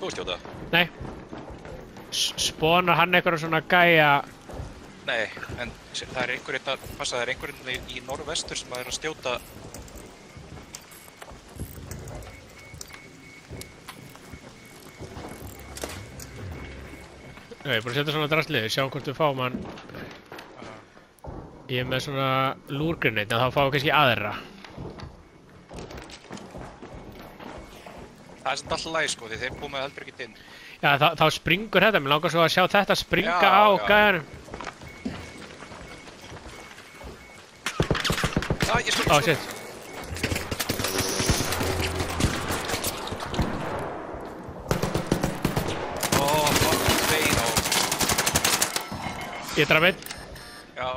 þú skjóta? Nei. Spónar hann eitthvað svona gæja... Nei, en það einhver hérna, passa það einhver hérna í norðvestur sem að að stjóta. Ég er bara að setja svona drastlið, sjáum hvort við fáum hann. Ég er með svona lúrgrenade, en þá fáum við kannski aðra. Það samt alltaf læg sko, því þeir búið með heldur ekkert inn. Já, þá springur þetta, mér langar svo að sjá þetta springa Já, á já. gæjanum. Ég skil. Ó, shit. Fuck, tveir á. Ég draf einn. Já.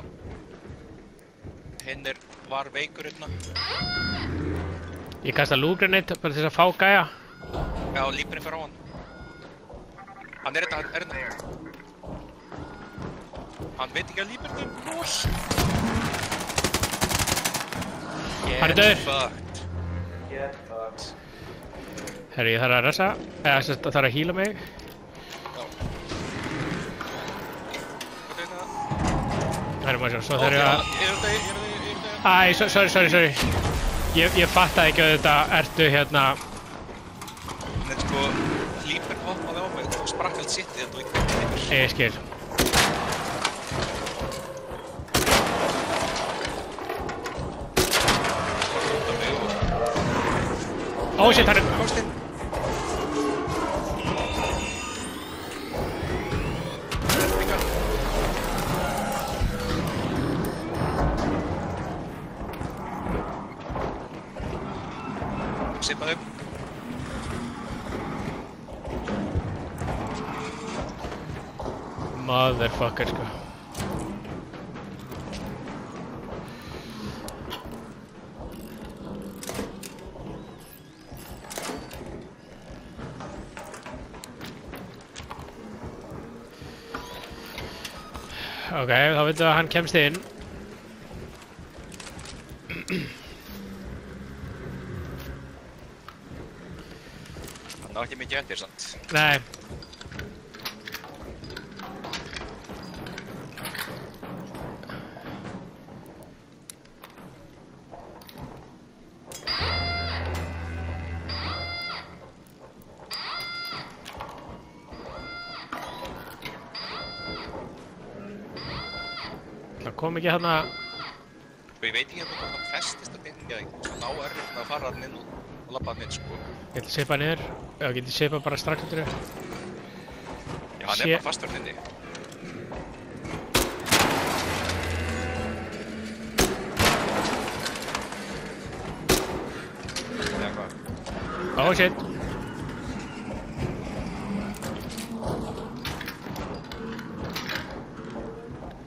Hinn var veikur hérna. Ég kasta lúrgrenade bara til þess að fá gæja. Já, lífurinn fer á hann. Hann er hérna. Hann veit ekki að lífurinn brós. Hann er dauður. Get fucked. Herri, ég þarf að ressa. Eða, það þarf að heala mig. Já. Herri, maður sjá, svo þarf ég að... Eru þau? Æ, sorry. Ég fattaði ekki að þetta ertu hérna... En sko, lífurinn hoppaði á mig og sprakk allt sitt þetta og ekki lífur. Ég skil. Ó, shit, hann er... Komst inn. Sippaðu. Motherfucker, sko. Ok, þá veitum við að hann kemst inn. Hann var ekki mikið eftir, sant? Nei. Það kom ekki hérna... Og ég veit ekki hvort hann festist að inn, ég ná erfitt að fara hann inn og labba hann inn, sko. Ég ætla að seipa niður. Já, ég ætla að seipa bara strax eftir þau. Já, hann bara fastur hann inni. Eða hvað? Oh shit.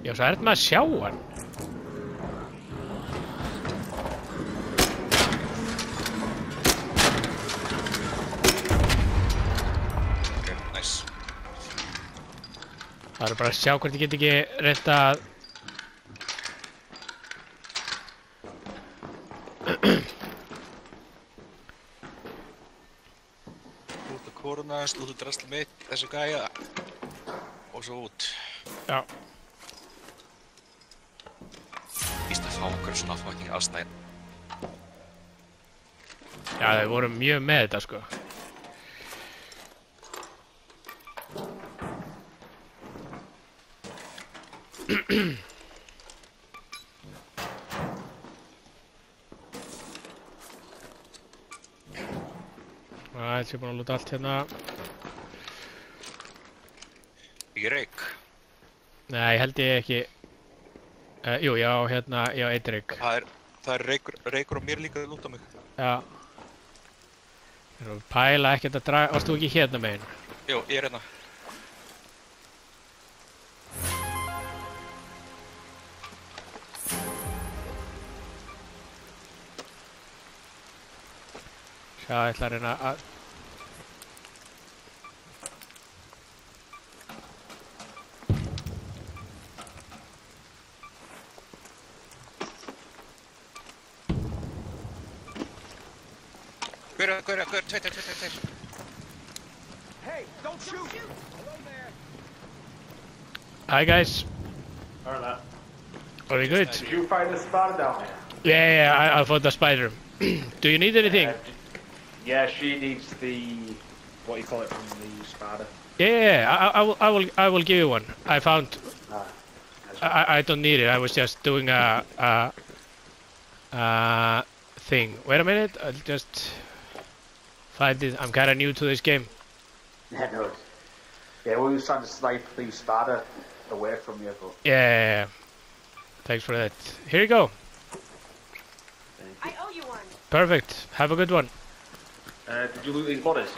Já, svo er þetta með að sjá hann. Ok, nice. Það er bara að sjá hvort ég get ekki reynt að... Út að korunast, út að drasla mitt, þessu gæja. Og svo út. Já. Víst að fá okkur svona fucking aðstæðin. Já, þau voru mjög með þetta, sko. Það er búin að lúta allt hérna. Ekki reik. Nei, held ég ekki. Jú, já, hérna, já, eitt reyk. Það er reykur og mér líka að lúta mig. Já. Pæla ekkert að draga... Varst þú ekki hérna megin? Jú, ég er hérna. Já, ég ætla að reyna að... Hver, tveir. Hi guys. Alright. Are you good? Did you find the spider down there? Yeah, I found the spider. Do you need anything? Yeah, she needs the what you call it from the spider. Yeah, I will give you one. I found. Ah, I don't need it. I was just doing a thing. Wait a minute. I'll just find it. I'm kind of new to this game. yeah, no. Yeah, we were trying to snipe the spider away from you, but Yeah. Thanks for that. Here you go. I owe you one. Perfect. Have a good one. did you loot these bodies?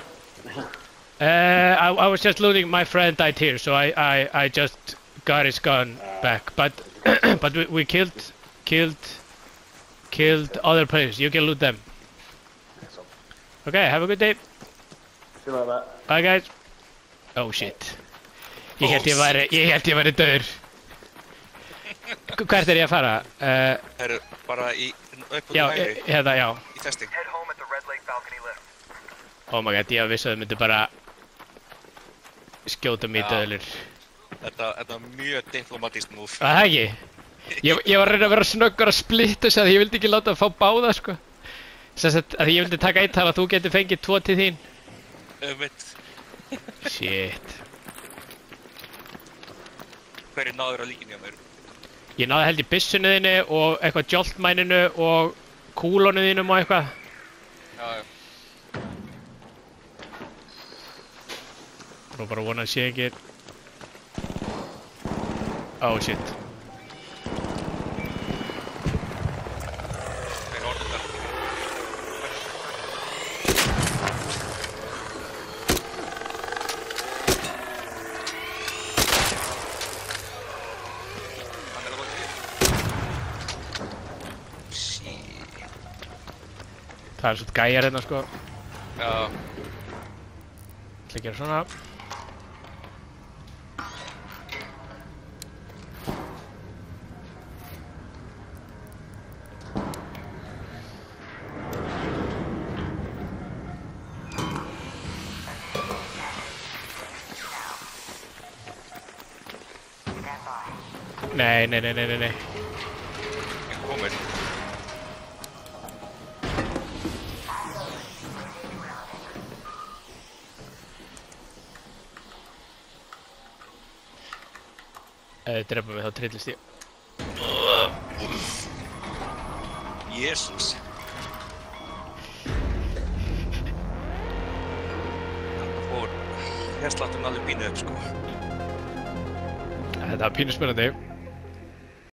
I was just looting. My friend died here, so I just got his gun back. But but we killed other players. You can loot them. Excellent. Okay. Have a good day. See you like that. Bye guys. Oh shit. Ég held ég væri döður. Hvert er ég að fara? Það eru bara upp á Já, hægri, hérna, já. í testing. Head home at the Red Lake balcony lift. Oh my god, ég vissi að þau myndu bara skjóta mig í Já. döðlir. Þetta er mjög diplomatískt move. Það ekki? Ég var að reyna að vera snöggur að splitta þess að ég vildi ekki láta að fá báða, sko. Þess að ég vildi taka eitt þannig að þú getur fengið 2 til þín. Mitt, Shit. hverju náður að líkinni á mér? Ég náði held í byssunni þinni og eitthvað joltmæninu og kúlónu þínum og eitthvað. Já, já. Nú bara vona að sé ekki. Oh shit. Þeir orða þetta. Hann er að bóta því. Shit. Það er svona gæjar hérna, sko. Já, Ætla að gera svona. Nei. ég komur. Drepa mig þá trillist ég. Jésús. Þetta fór hérslátturinn alveg pínu upp, sko. Þetta var pínu spennandi.